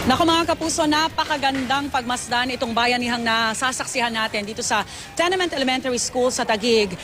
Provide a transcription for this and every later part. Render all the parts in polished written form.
Naku mga kapuso, napakagandang pagmasdan itong bayanihang nasasaksihan natin dito sa Tenement Elementary School sa Taguig.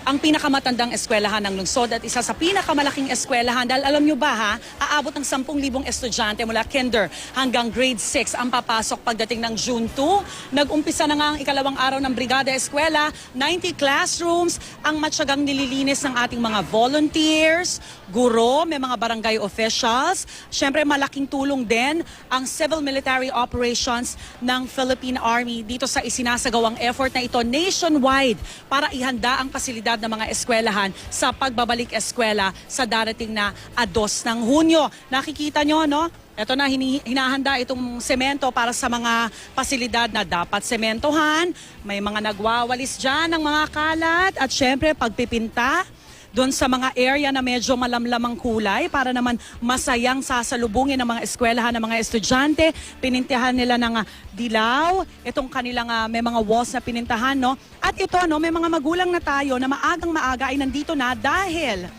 Ang pinakamatandang eskwelahan ng lungsod at isa sa pinakamalaking eskwelahan dahil alam nyo ba ha, aabot ng 10,000 estudyante mula kinder hanggang grade 6 ang papasok pagdating ng June 2. Nag-umpisa na nga ang ikalawang araw ng Brigada Eskwela, 90 classrooms, ang matyagang nililinis ng ating mga volunteers, guro, may mga barangay officials. Siyempre malaking tulong din ang civil military operations ng Philippine Army dito sa isinasagawang effort na ito nationwide para ihanda ang pasilidad ng mga eskwelahan sa pagbabalik eskwela sa darating na 2 ng Hunyo. Nakikita nyo, no? Ito na, hinahanda itong semento para sa mga pasilidad na dapat sementohan. May mga nagwawalis dyan ng mga kalat at syempre pagpipinta doon sa mga area na medyo malamlamang kulay para naman masayang sasalubungin ng mga eskwelahan ng mga estudyante. Pinintahan nila ng dilaw, itong kanilang may mga walls na pinintahan, no? At ito, no, may mga magulang na tayo na maagang maaga ay nandito na dahil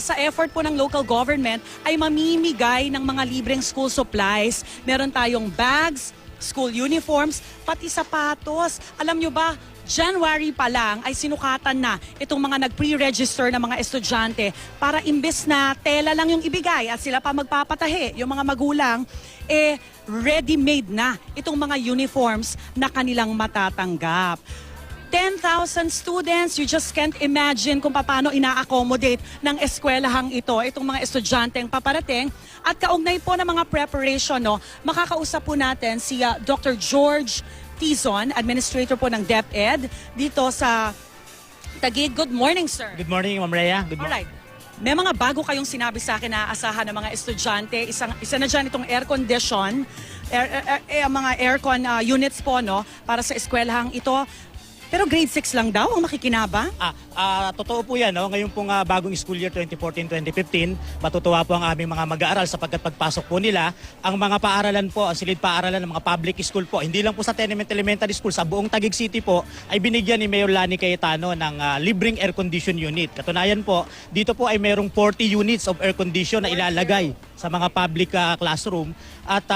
sa effort po ng local government ay mamimigay ng mga libreng school supplies. Meron tayong bags, school uniforms, pati sapatos. Alam nyo ba, January pa lang ay sinukatan na itong mga nag-pre-register na mga estudyante para imbes na tela lang yung ibigay at sila pa magpapatahi, yung mga magulang, ready-made na itong mga uniforms na kanilang matatanggap. 10,000 students, you just can't imagine kung paano ina-accommodate ng eskwelahang ito, itong mga estudyanteng paparating. At kaugnay po ng mga preparation, no, makakausap po natin si Dr. George Tizon, Administrator po ng DepEd dito sa Taguig. Good morning, sir. Good morning, Ma'am Rhea. Good morning. Alright. May mga bago kayong sinabi sa akin na aasahan ng mga estudyante. Isa na dyan itong air condition, mga aircon units po, no, para sa eskwelahang ito. Pero grade 6 lang daw ang makikinabang? Totoo po yan. No? Ngayon pong bagong school year 2014-2015, matutuwa po ang aming mga mag-aaral sapagkat pagpasok po nila, ang mga paaralan po, ang silid paaralan ng mga public school po, hindi lang po sa Tenement Elementary School, sa buong Taguig City po, ay binigyan ni Mayor Lani Cayetano ng libreng air condition unit. Katunayan po, dito po ay merong 40 units of air condition na ilalagay sa mga public classroom. At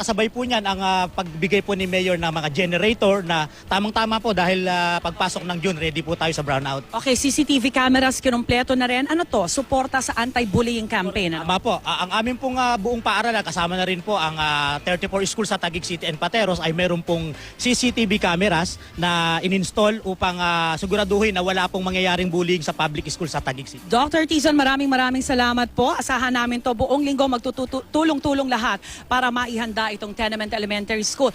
kasabay po niyan ang pagbigay po ni Mayor ng mga generator na tamang-tama po dahil pagpasok ng June, ready po tayo sa brownout. Okay, CCTV cameras kinumpleto na rin. Ano to? Suporta sa anti-bullying campaign? Ano? Tama po. Ang aming pong buong paaralan, kasama na rin po ang 34 schools sa Taguig City and Pateros ay meron pong CCTV cameras na in-install upang siguraduhin na wala pong mangyayaring bullying sa public school sa Taguig City. Dr. Tizon, maraming salamat po. Asahan namin to buong linggo magtutulong-tulong lahat para maihanda itong Tenement Elementary School.